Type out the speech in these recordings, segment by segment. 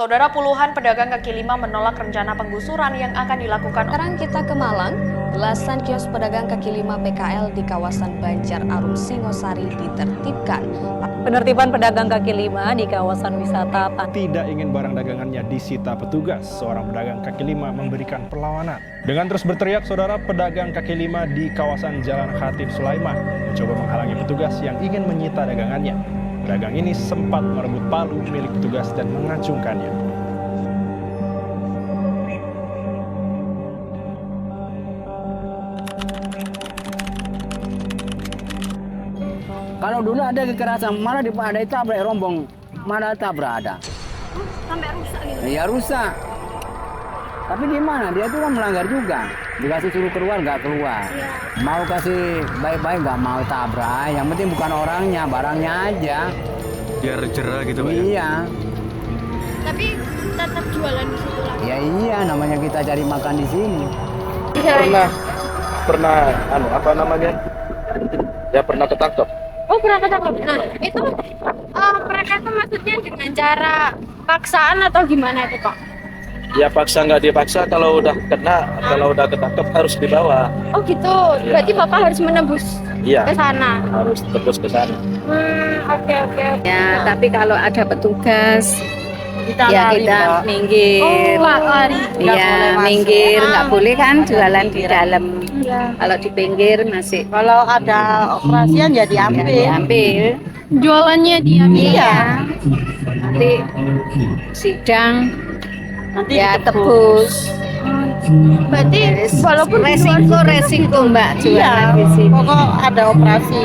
Saudara, puluhan pedagang kaki lima menolak rencana penggusuran yang akan dilakukan. Sekarang kita ke Malang, belasan kios pedagang kaki lima PKL di kawasan Banjar Arum Singosari ditertibkan. Penertiban pedagang kaki lima di kawasan wisata tidak ingin barang dagangannya disita petugas. Seorang pedagang kaki lima memberikan perlawanan. Dengan terus berteriak, saudara, pedagang kaki lima di kawasan Jalan Khatib Sulaiman mencoba menghalangi petugas yang ingin menyita dagangannya. Pedagang ini sempat merebut palu milik petugas dan mengacungkannya. Kalau dulu ada kekerasan, malah ada tabrak rombong, malah tabrak ada. Sampai rusak gitu? Ya rusak. Tapi gimana, dia tuh kan melanggar juga. Dikasih suruh keluar, nggak keluar. Iya. Mau kasih baik-baik, nggak mau tabrak. Yang penting bukan orangnya, barangnya aja. Biar jerah gitu, Pak. Iya. Tapi tetap jualan di situ lagi? Ya iya, namanya kita cari makan di sini. Pernah apa namanya? Ya pernah ketangkep. Oh, pernah ketangkep. Nah, itu mereka itu maksudnya dengan cara paksaan atau gimana itu, Pak? Ya paksa nggak dipaksa, kalau udah kena, kalau udah ketangkep harus dibawa. Oh gitu. Berarti Bapak harus menembus Iya. ke sana. Harus tembus ke sana. Oke. Ya, tapi kalau ada petugas, ya lari, kita Pak. minggir. Oh, Pak, lari. Iya, minggir, nggak boleh kan jualan di dalam. Iya. Kalau di pinggir masih Kalau ada operasian ya diambil. diambil. Jualannya diambil. Iya. Nanti sidang, Nanti ya ditebus. tebus. Berarti walaupun Resiko Mbak Iya, jualan di sini. pokok ada operasi.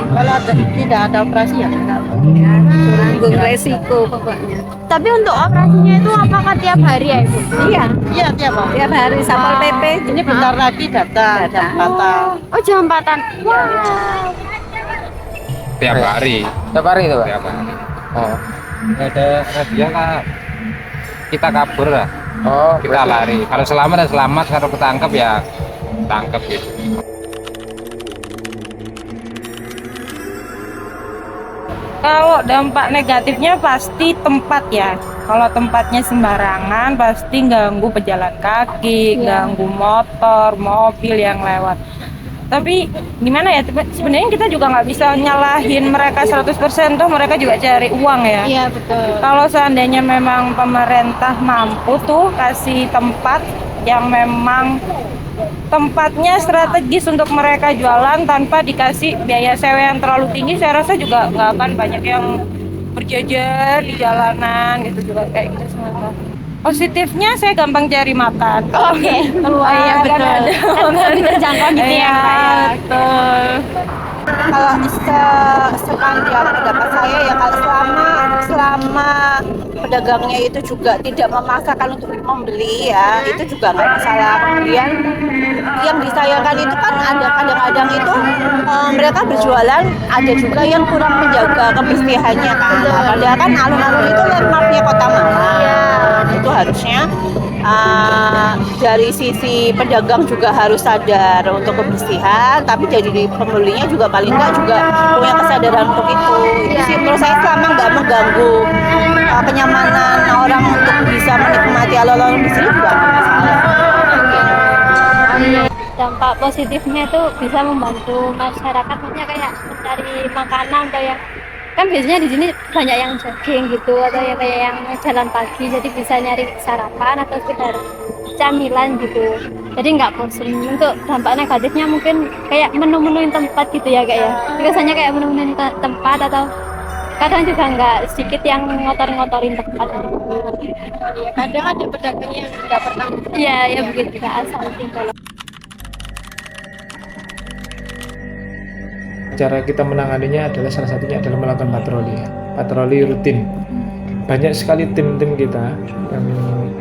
Kalau tidak ada operasi ya enggak. Ya, tanggung resiko pokoknya. tapi untuk operasinya itu apakah tiap hari ya, Ibu? Iya, Iya tiap hari. tiap hari Satpol PP. Ini bentar lagi datang jam 4. Oh, jam 4-an. Wow. Tiap hari. Tiap hari itu, Pak? Tiap hari. Oh. Ada dia lah. Kita kabur lah. Oh, Kita lari. Kalau selamat ya selamat, kalau ketangkep ya tangkep gitu. Kalau dampak negatifnya pasti tempat ya. Kalau tempatnya sembarangan pasti ganggu pejalan kaki, ganggu motor, mobil yang lewat. Tapi gimana ya, sebenarnya kita juga nggak bisa nyalahin mereka 100%, toh mereka juga cari uang ya. Iya, betul. Kalau seandainya memang pemerintah mampu tuh kasih tempat yang memang tempatnya strategis untuk mereka jualan tanpa dikasih biaya sewa yang terlalu tinggi, saya rasa juga nggak akan banyak yang berjajar di jalanan gitu, juga kayak gitu semua. Positifnya saya gampang cari makan. Oke. Keluar Iya, betul. kan ada Kan lebih terjangkau gitu ya, Iya, Pak, ya. betul. Kalau sepanjang pendapat saya ya kalau selama pedagangnya itu juga tidak memaksakan untuk membeli ya, itu juga nggak masalah. Kemudian yang disayangkan itu kan ada kadang-kadang itu mereka berjualan, ada juga yang kurang menjaga kebersihannya kan. Padahal kan alun-alun itu landmarknya Kota Malang. Itu harusnya dari sisi pedagang juga harus sadar untuk kebersihan, tapi dari pembelinya juga paling nggak juga punya kesadaran untuk itu. Itu sih menurut saya selama nggak mengganggu kenyamanan orang untuk bisa menikmati alun-alun di sini juga nggak masalah. Dampak positifnya itu bisa membantu masyarakat, maksudnya kayak mencari makanan kayak kan biasanya di sini banyak yang jogging gitu atau ya kayak yang jalan pagi, jadi bisa nyari sarapan atau sekedar camilan gitu, jadi nggak bosan. Untuk dampak negatifnya mungkin kayak menu-menuin tempat gitu ya, kayak ya biasanya kayak menu-menuin tempat, atau kadang juga nggak sedikit yang ngotor-ngotorin tempat. Kadang ada pedagang yang nggak pernah. Iya, ya begitu, nggak asal tinggal. Cara kita menanganinya adalah salah satunya adalah melakukan patroli rutin. Banyak sekali tim-tim kita yang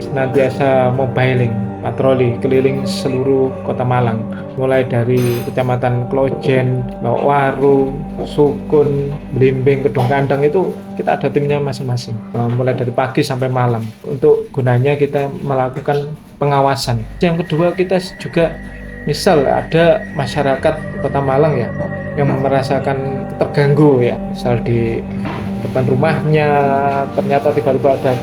senantiasa mobiling, patroli keliling seluruh Kota Malang, mulai dari Kecamatan Klojen, Waru, Sukun, Blimbing, Kedung Kandang, itu kita ada timnya masing-masing, mulai dari pagi sampai malam. Untuk gunanya kita melakukan pengawasan. Yang kedua, kita juga misal ada masyarakat Kota Malang ya yang merasakan terganggu ya, misal di depan rumahnya ternyata tiba-tiba ada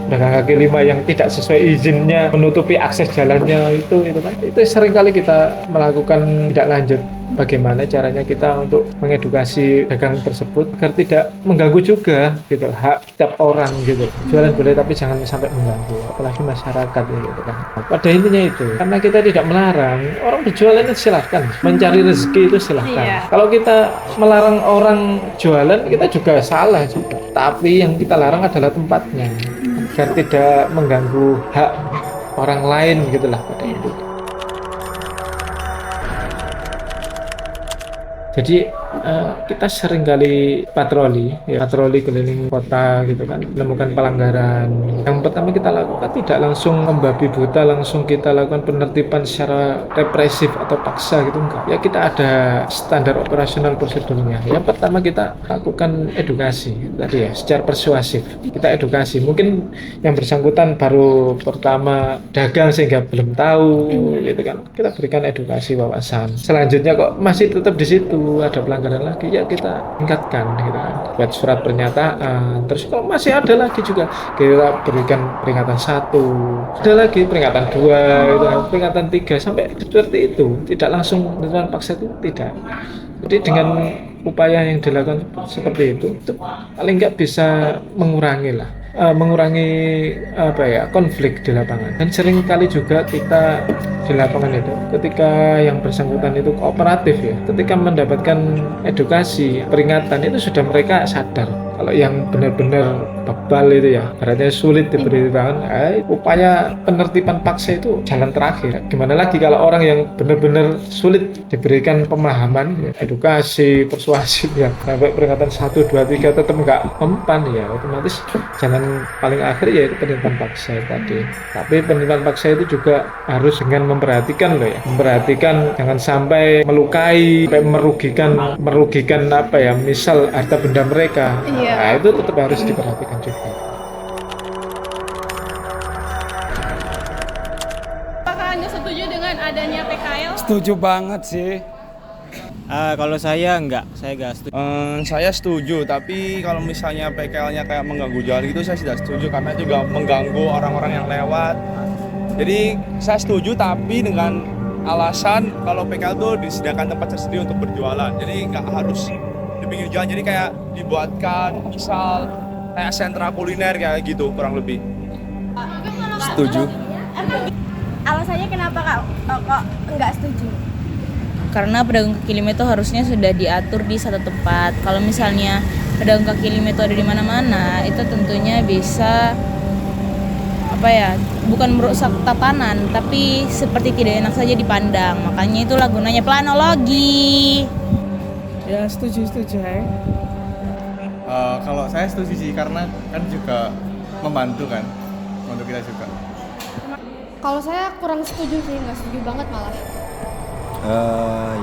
pedagang kaki lima yang tidak sesuai izinnya menutupi akses jalannya itu kan itu seringkali kita melakukan tidak lanjut. Bagaimana caranya kita untuk mengedukasi dagang tersebut agar tidak mengganggu juga gitu hak setiap orang gitu. Jualan boleh tapi jangan sampai mengganggu apalagi masyarakat gitu kan. Pada intinya itu karena kita tidak melarang orang berjualan itu silahkan, mencari rezeki itu silahkan. Kalau kita melarang orang jualan kita juga salah juga. Tapi yang kita larang adalah tempatnya agar tidak mengganggu hak orang lain gitulah pada intinya. Jadi kita sering kali patroli keliling kota gitu kan, menemukan pelanggaran. Yang pertama kita lakukan tidak langsung membabi buta, langsung kita lakukan penertiban secara represif atau paksa gitu enggak. Ya kita ada standar operasional prosedurnya. Yang pertama kita lakukan edukasi tadi ya, secara persuasif. Kita edukasi. Mungkin yang bersangkutan baru pertama dagang sehingga belum tahu gitu kan. Kita berikan edukasi wawasan. Selanjutnya kok masih tetap di situ ada pelanggaran lagi ya kita tingkatkan gitu kan, buat surat pernyataan. Terus kalau masih ada lagi juga kita berikan peringatan 1, ada lagi peringatan 2 gitu kan, peringatan 3 sampai seperti itu. Tidak langsung dengan paksa itu tidak. Jadi dengan upaya yang dilakukan seperti itu paling nggak bisa mengurangi konflik di lapangan. Dan sering kali juga kita di lapangan itu ketika yang bersangkutan itu kooperatif ya, ketika mendapatkan edukasi peringatan itu sudah mereka sadar kalau yang benar-benar bebal itu ya berarti sulit diberitakan, upaya penertiban paksa itu jalan terakhir. Gimana lagi kalau orang yang benar-benar sulit diberikan pemahaman ya, edukasi persuasif ya sampai peringatan 1, 2, 3 tetap nggak mempan ya otomatis jalan paling akhir yaitu penertiban paksa tadi. Tapi penertiban paksa itu juga harus dengan memperhatikan loh ya, memperhatikan jangan sampai melukai, sampai merugikan apa ya, misal harta benda mereka. Nah itu tetap harus diperhatikan juga. Apakah Anda setuju dengan adanya PKL? Setuju banget sih. Kalau saya enggak setuju. Saya setuju, tapi kalau misalnya PKL-nya kayak mengganggu jalan gitu saya tidak setuju karena juga mengganggu orang-orang yang lewat. Jadi saya setuju tapi dengan alasan kalau PKL itu disediakan tempat tersendiri untuk berjualan. Jadi nggak harus di pinggir jalan, jadi kayak dibuatkan misal kayak sentra kuliner kayak gitu kurang lebih. Setuju. Alasannya kenapa kok nggak setuju? Karena pedagang kaki lima itu harusnya sudah diatur di satu tempat. Kalau misalnya pedagang kaki lima itu ada di mana-mana, itu tentunya bisa bukan merusak tatanan, tapi seperti tidak enak saja dipandang. Makanya itulah gunanya planologi. Ya setuju ya. Kalau saya setuju sih karena kan juga membantu kan untuk kita juga. Kalau saya kurang setuju sih, nggak setuju banget malah.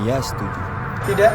Ya setuju. Tidak.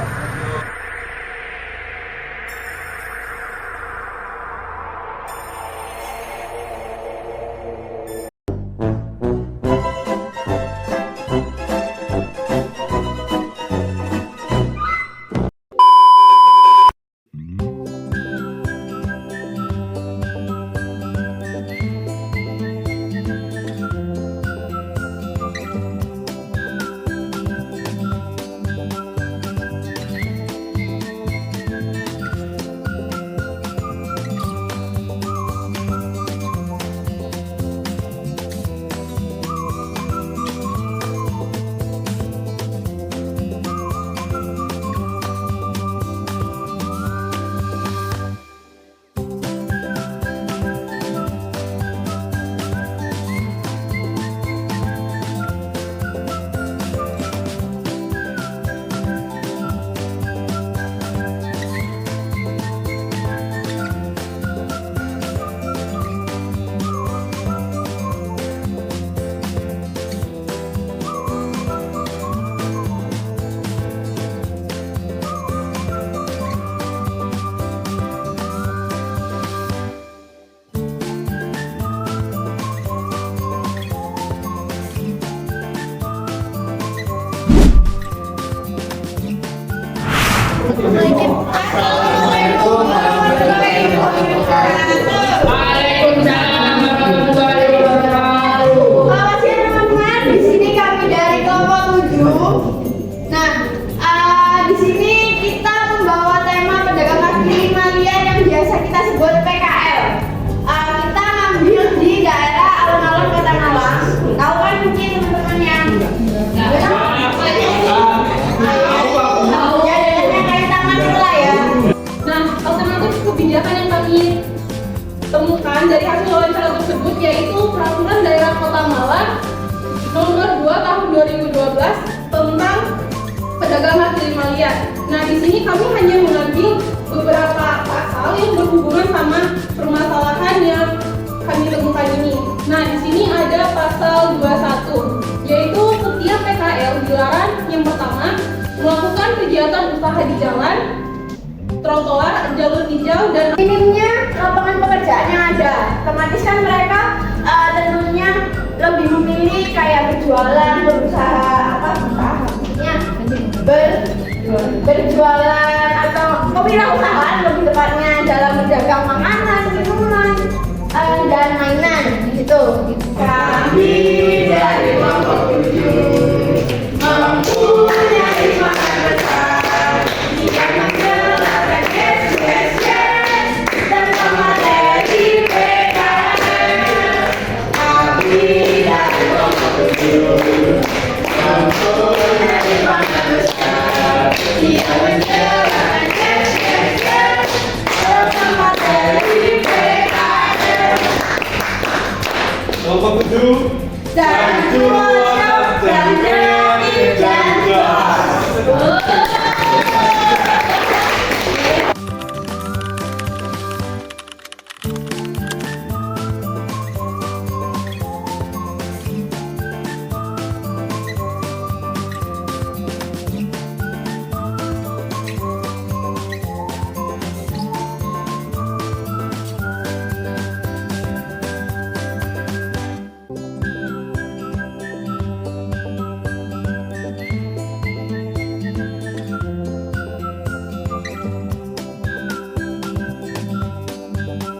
Waalaikumsalam. dari kelompok 7. Nah, di sini kita membawa tema pedagang kaki lima liar yang biasa kita sebut PKL. Kita ngambil di daerah alun-alun Kota Malang. Tahu kan mungkin teman-teman yang alternatif kebijakan yang kami temukan dari hasil wawancara tersebut yaitu Peraturan Daerah Kota Malang Nomor 2 Tahun 2012 tentang pedagang kaki lima liar. Nah, di sini kami hanya mengambil beberapa pasal yang berhubungan sama permasalahan yang kami temukan ini. Nah, di sini ada pasal 21, yaitu setiap PKL dilarang yang pertama melakukan kegiatan usaha di jalan, trotoar, jalur hijau, dan minimnya lapangan pekerjaan yang ada. Otomatis kan mereka tentunya lebih memilih kayak berjualan, berusaha berjualan atau kewirausahaan lebih tepatnya dalam berdagang makanan, minuman, dan mainan gitu. Kami dari kelompok 7 mempunyai semangat besar yang menjalankan dan memateri PKL. Kami dari kelompok 7 mempunyai semangat besar yang menjalankan dan memateri PKL. Kelompok 7 dan jual dan jadi dan jual.